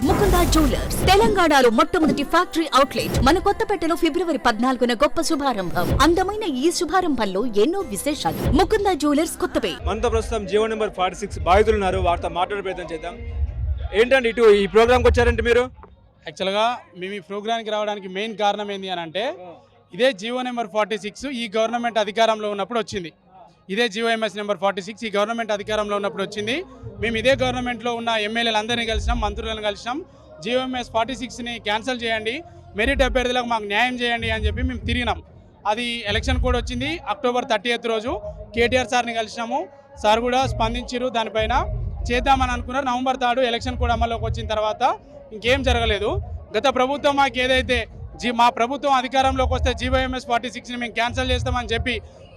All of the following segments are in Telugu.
ముకుందా జ్యువెలర్స్ తెలంగాణలో మొట్టమొదటి ఫ్యాక్టరీ అవుట్లెట్ మన కొత్తపేటలో ఫిబ్రవరి 14న గొప్ప శుభారంభం. అందమైన ఈ శుభారంభంలో ఎన్నో విశేషాలు. ముకుందా జ్యువెలర్స్ కొత్తపేట. మనతో ప్రస్తుతం జీవో నెంబర్ 46 బాధితులు ఉన్నారు. వారితో మాట్లాడే ప్రయత్నం చేద్దాం. ఏంటండి ఇటు ఈ ప్రోగ్రామ్కి వచ్చారంటే మీరు? యాక్చువల్గా మేము ఈ ప్రోగ్రామ్కి రావడానికి మెయిన్ కారణం ఏంటి అని అంటే ఇదే జీవో నెంబర్ 46 ఈ గవర్నమెంట్ అధికారంలో ఉన్నప్పుడు వచ్చింది. ఇదే జీవోఎంఎస్ నెంబర్ 46 ఈ గవర్నమెంట్ అధికారంలో ఉన్నప్పుడు వచ్చింది. మేము ఇదే గవర్నమెంట్లో ఉన్న ఎమ్మెల్యేలు అందరినీ కలిసినాం, మంత్రులను కలిసినాం. జీవోఎంఎస్ 46ని క్యాన్సిల్ చేయండి, మెరిట్ అభ్యర్థులకు మాకు న్యాయం చేయండి అని చెప్పి మేము తిరిగినాం. అది ఎలక్షన్ కూడా వచ్చింది. అక్టోబర్ 30th రోజు కేటీఆర్ సార్ని కలిసినాము. సార్ కూడా స్పందించారు, దానిపైన చేద్దామని అనుకున్నారు. నవంబర్ 3 ఎలక్షన్ కూడా అమల్లోకి వచ్చిన తర్వాత ఇంకేం జరగలేదు. గత ప్రభుత్వం మాకు ఏదైతే మా ప్రభుత్వం అధికారంలోకి వస్తే జీవోఎంఎస్ 46ని మేము క్యాన్సిల్ చేస్తామని చెప్పి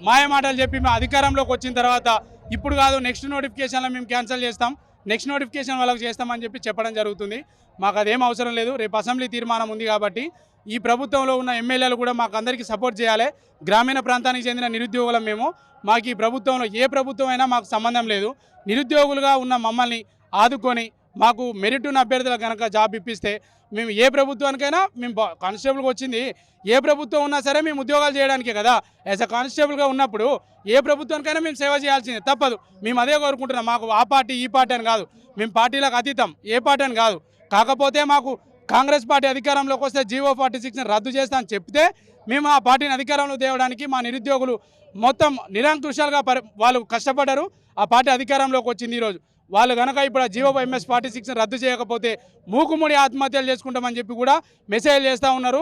మాయమాటలు చెప్పి మేము అధికారంలోకి వచ్చిన తర్వాత ఇప్పుడు కాదు నెక్స్ట్ నోటిఫికేషన్లో మేము క్యాన్సిల్ చేస్తాం, నెక్స్ట్ నోటిఫికేషన్ వాళ్ళకి చేస్తామని చెప్పి చెప్పడం జరుగుతుంది. మాకు అదేం అవసరం లేదు. రేపు అసెంబ్లీ తీర్మానం ఉంది కాబట్టి ఈ ప్రభుత్వంలో ఉన్న ఎమ్మెల్యేలు కూడా మాకు అందరికీ సపోర్ట్ చేయాలి. గ్రామీణ ప్రాంతానికి చెందిన నిరుద్యోగులం మేము. మాకు ఈ ప్రభుత్వంలో ఏ ప్రభుత్వం అయినా మాకు సంబంధం లేదు. నిరుద్యోగులుగా ఉన్న మమ్మల్ని ఆదుకొని మాకు మెరిట్ ఉన్న అభ్యర్థులకు కనుక జాబ్ ఇప్పిస్తే మేము ఏ ప్రభుత్వానికైనా మేము కానిస్టేబుల్కి వచ్చింది ఏ ప్రభుత్వం ఉన్నా సరే మేము ఉద్యోగాలు చేయడానికే కదా. యాజ్ అ కానిస్టేబుల్గా ఉన్నప్పుడు ఏ ప్రభుత్వానికైనా మేము సేవ చేయాల్సిందే, తప్పదు. మేము అదే కోరుకుంటున్నాం. మాకు ఆ పార్టీ ఈ పార్టీ అని కాదు, మేము పార్టీలకు అతీతం, ఏ పార్టీ అని కాదు. కాకపోతే మాకు కాంగ్రెస్ పార్టీ అధికారంలోకి వస్తే జీవో 46ని రద్దు చేస్తా అని చెప్తే మేము ఆ పార్టీని అధికారంలో తేవడానికి మా నిరుద్యోగులు మొత్తం నిరంకుశాలుగా వాళ్ళు కష్టపడ్డారు. ఆ పార్టీ అధికారంలోకి వచ్చింది ఈరోజు. వాళ్ళు కనుక ఇప్పుడు ఆ జీవోఎంఎస్ 46ని రద్దు చేయకపోతే మూకుముడి ఆత్మహత్యలు చేసుకుంటామని చెప్పి కూడా మెసేజ్ చేస్తూ ఉన్నారు.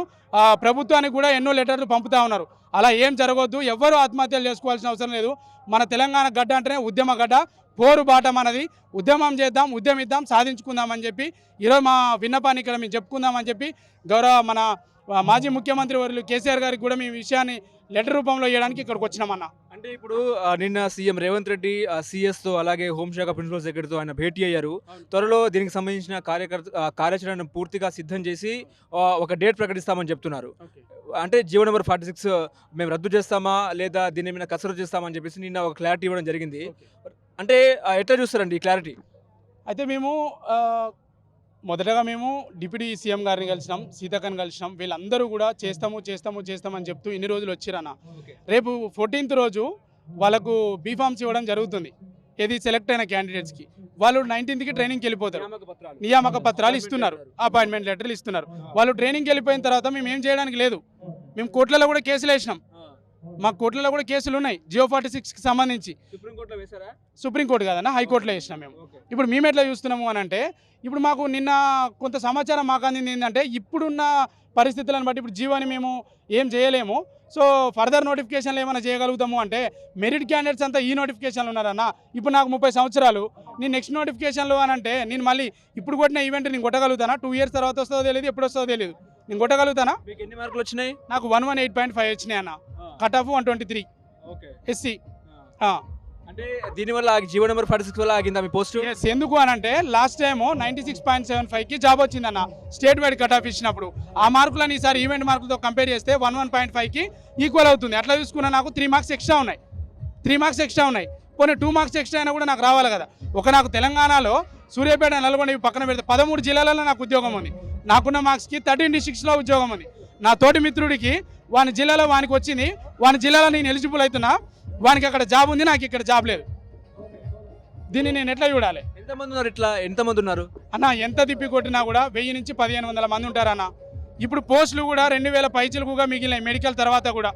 ప్రభుత్వానికి కూడా ఎన్నో లెటర్లు పంపుతూ ఉన్నారు. అలా ఏం జరగవద్దు, ఎవ్వరూ ఆత్మహత్యలు చేసుకోవాల్సిన అవసరం లేదు. మన తెలంగాణ గడ్డ అంటేనే ఉద్యమ గడ్డ, పోరు బాట మనది. ఉద్యమం చేద్దాం, ఉద్యమిద్దాం, సాధించుకుందామని చెప్పి ఈరోజు మా విన్నపాన్ని ఇక్కడ మేము చెప్పుకుందామని చెప్పి గౌరవ మన మాజీ ముఖ్యమంత్రి వర్యులు కేసీఆర్ గారికి కూడా మేము విషయాన్ని లెటర్ రూపంలో ఇవ్వడానికి ఇక్కడికి వచ్చినామన్నా. అంటే ఇప్పుడు నిన్న సీఎం రేవంత్ రెడ్డి సిఎస్తో అలాగే హోంశాఖ ప్రిన్సిపల్ సెక్రటరీతో ఆయన భేటీ అయ్యారు. త్వరలో దీనికి సంబంధించిన కార్యాచరణను పూర్తిగా సిద్ధం చేసి ఒక డేట్ ప్రకటిస్తామని చెప్తున్నారు. అంటే జీవో నెంబర్ 46 మేము రద్దు చేస్తామా లేదా దీని మీద కసరత్తు చేస్తామని చెప్పేసి నిన్న ఒక క్లారిటీ ఇవ్వడం జరిగింది. అంటే ఎట్లా చూస్తారండి ఈ క్లారిటీ? అయితే మేము మొదటగా మేము డిప్యూటీ సీఎం గారిని కలిసినాం, సీతక్కని కలిసినాం. వీళ్ళందరూ కూడా చేస్తామని చెప్తూ ఇన్ని రోజులు వచ్చిరన్న. రేపు 14th రోజు వాళ్ళకు బీఫామ్స్ ఇవ్వడం జరుగుతుంది. ఏది సెలెక్ట్ అయిన క్యాండిడేట్స్కి. వాళ్ళు 19th ట్రైనింగ్కి వెళ్ళిపోతారు. నియామక పత్రాలు ఇస్తున్నారు, అపాయింట్మెంట్ లెటర్లు ఇస్తున్నారు. వాళ్ళు ట్రైనింగ్కి వెళ్ళిపోయిన తర్వాత మేము ఏం చేయడానికి లేదు. మేము కోర్టులలో కూడా కేసులు వేసినాం. మా కోర్టులలో కూడా కేసులు ఉన్నాయి జియో 46కి సంబంధించి. సుప్రీంకోర్టు కాదన్నా, హైకోర్టులో వేసినాం మేము. ఇప్పుడు మేము ఎట్లా చూస్తున్నాము అని అంటే ఇప్పుడు మాకు నిన్న కొంత సమాచారం మాకు అందింది ఏంటంటే ఇప్పుడున్న పరిస్థితులను బట్టి ఇప్పుడు జీవోని మేము ఏం చేయలేము. సో ఫర్దర్ నోటిఫికేషన్లు ఏమైనా చేయగలుగుతాము అంటే మెరిట్ క్యాండిడేట్స్ అంతా ఈ నోటిఫికేషన్లు ఉన్నారన్న. ఇప్పుడు నాకు 30 సంవత్సరాలు, నేను నెక్స్ట్ నోటిఫికేషన్లు అని అంటే నేను మళ్ళీ ఇప్పుడు కొట్టిన ఈవెంట్ నేను కొట్టగలుగుతానా? 2 years తర్వాత వస్తుందో తెలియదు, ఎప్పుడు వస్తుందో తెలియదు. నేను కొట్టగలుగుతానా? మీకు ఎన్ని మార్కులు వచ్చినాయి? నాకు 118.5 వచ్చినాయి అన్న. Cut off 123 SC. అంటే దీనివల్ల జీవో నెంబర్ 46 వల్ల ఆగిందా మీ పోస్ట్? ఎందుకు అని అంటే లాస్ట్ టైం 96.75కి జాబ్ వచ్చిందన్న స్టేట్ వైడ్ కట్ ఆఫ్ ఇచ్చినప్పుడు. ఆ మార్కులను ఈసారి ఈవెంట్ మార్కులతో కంపేర్ చేస్తే 11.5కి ఈక్వల్ అవుతుంది. అట్లా చూసుకున్నా నాకు 3 marks ఎక్స్ట్రా ఉన్నాయి. 3 marks ఎక్స్ట్రా ఉన్నాయి. పోనీ 2 marks ఎక్స్ట్రా అయినా కూడా నాకు రావాలి కదా. నాకు తెలంగాణలో సూర్యాపేట, నల్గొండ పక్కన పెడితే 13 జిల్లాలలో నాకు ఉద్యోగం ఉంది. నాకున్న మార్క్స్కి 13 districtsలో ఉద్యోగం ఉంది. నా తోటి మిత్రుడికి వాని జిల్లాలో వానికి వచ్చింది, వాని జిల్లాలో నేను ఎలిజిబుల్ అవుతున్నా, వానికి అక్కడ జాబ్ ఉంది, నాకు ఇక్కడ జాబ్ లేదు. దీన్ని నేను ఎట్లా చూడాలి? ఎంతమంది ఉన్నారు అన్న? ఎంత తిప్పి కొట్టినా కూడా 1000 నుంచి 1500 మంది ఉంటారన్న. ఇప్పుడు పోస్టులు కూడా 2000 పైచిలుకుగా మిగిలినాయి. మెడికల్ తర్వాత కూడా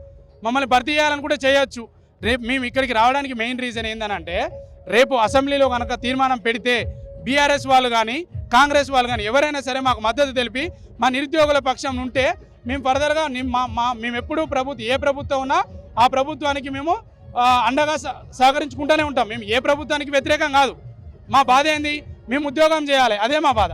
మమ్మల్ని భర్తీ చేయాలని కూడా చేయొచ్చు. రేపు మేము ఇక్కడికి రావడానికి మెయిన్ రీజన్ ఏంటంటే రేపు అసెంబ్లీలో కనుక తీర్మానం పెడితే బీఆర్ఎస్ వాళ్ళు కానీ కాంగ్రెస్ వాళ్ళు కానీ ఎవరైనా సరే మాకు మద్దతు తెలిపి మా నిరుద్యోగుల పక్షం ఉంటే మేము ఫర్దర్గా మేము ఎప్పుడూ ఏ ప్రభుత్వం ఉన్నా ఆ ప్రభుత్వానికి మేము అండగా సహకరించుకుంటూనే ఉంటాం. మేము ఏ ప్రభుత్వానికి వ్యతిరేకం కాదు. మా బాధ ఏంది? మేము ఉద్యోగం చేయాలి, అదే మా బాధ.